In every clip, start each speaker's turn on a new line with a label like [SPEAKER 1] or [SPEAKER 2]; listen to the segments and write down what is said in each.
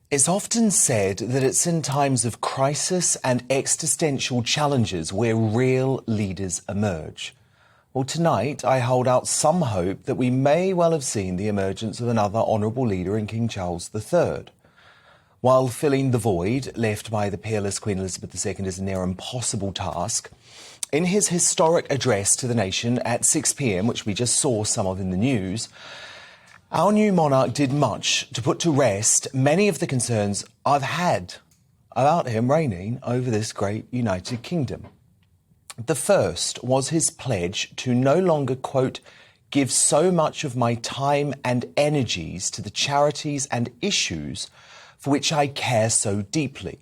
[SPEAKER 1] It's often said that it's in times of crisis and existential challenges where real leaders emerge. Well, tonight I hold out some hope that we may well have seen the emergence of another honourable leader in King Charles III. While filling the void left by the peerless Queen Elizabeth II is a near impossible task, in his historic address to the nation at 6 p.m, which we just saw some of in the news, our new monarch did much to put to rest many of the concerns I've had about him reigning over this great United Kingdom. The first was his pledge to no longer, quote, give so much of my time and energies to the charities and issues for which I care so deeply.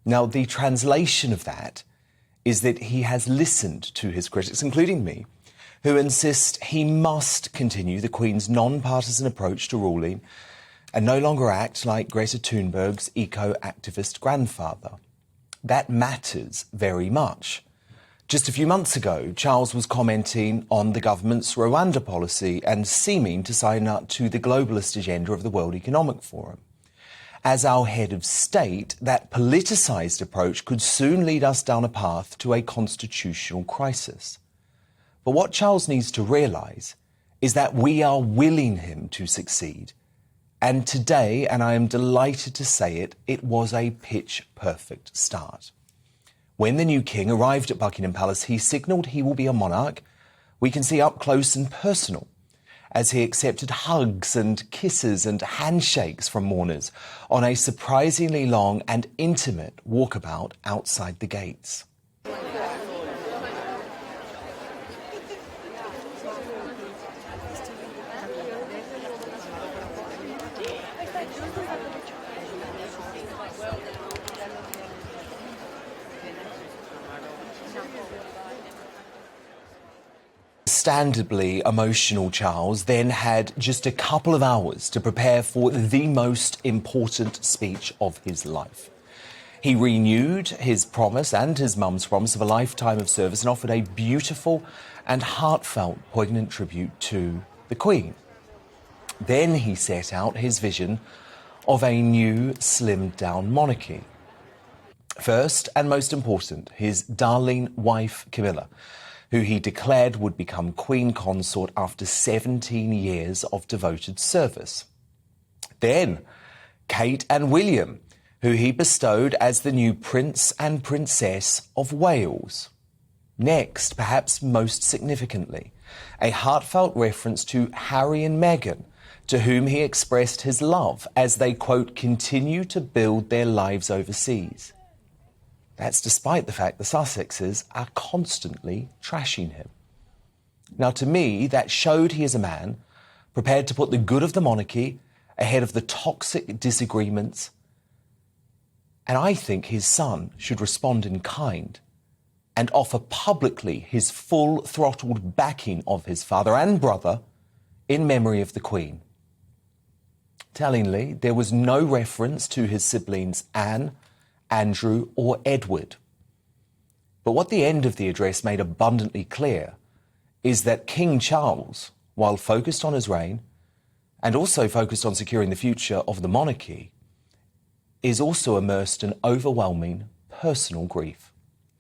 [SPEAKER 1] Now, the translation of that is that he has listened to his critics, including me, who insist he must continue the Queen's non-partisan approach to ruling and no longer act like Greta Thunberg's eco-activist grandfather. That matters very much. Just a few months ago, Charles was commenting on the government's Rwanda policy and seeming to sign up to the globalist agenda of the World Economic Forum. As our head of state, that politicised approach could soon lead us down a path to a constitutional crisis. But what Charles needs to realise is that we are willing him to succeed. And today, and I am delighted to say it, it was a pitch-perfect start. When the new king arrived at Buckingham Palace, he signalled he will be a monarch we can see up close and personal, as he accepted hugs and kisses and handshakes from mourners on a surprisingly long and intimate walkabout outside the gates. Understandably emotional Charles then had just a couple of hours to prepare for the most important speech of his life. He renewed his promise and his mum's promise of a lifetime of service and offered a beautiful and heartfelt, poignant tribute to the Queen. Then he set out his vision of a new, slimmed-down monarchy. First, and most important, his darling wife, Camilla, who he declared would become Queen Consort after 17 years of devoted service. Then, Kate and William, who he bestowed as the new Prince and Princess of Wales. Next, perhaps most significantly, a heartfelt reference to Harry and Meghan, to whom he expressed his love as they, quote, continue to build their lives overseas. That's despite the fact the Sussexes are constantly trashing him. Now, to me, that showed he is a man prepared to put the good of the monarchy ahead of the toxic disagreements. And I think his son should respond in kind and offer publicly his full-throttled backing of his father and brother in memory of the Queen. Tellingly, there was no reference to his siblings Anne, Andrew or Edward. But what the end of the address made abundantly clear is that King Charles, while focused on his reign and also focused on securing the future of the monarchy, is also immersed in overwhelming personal grief.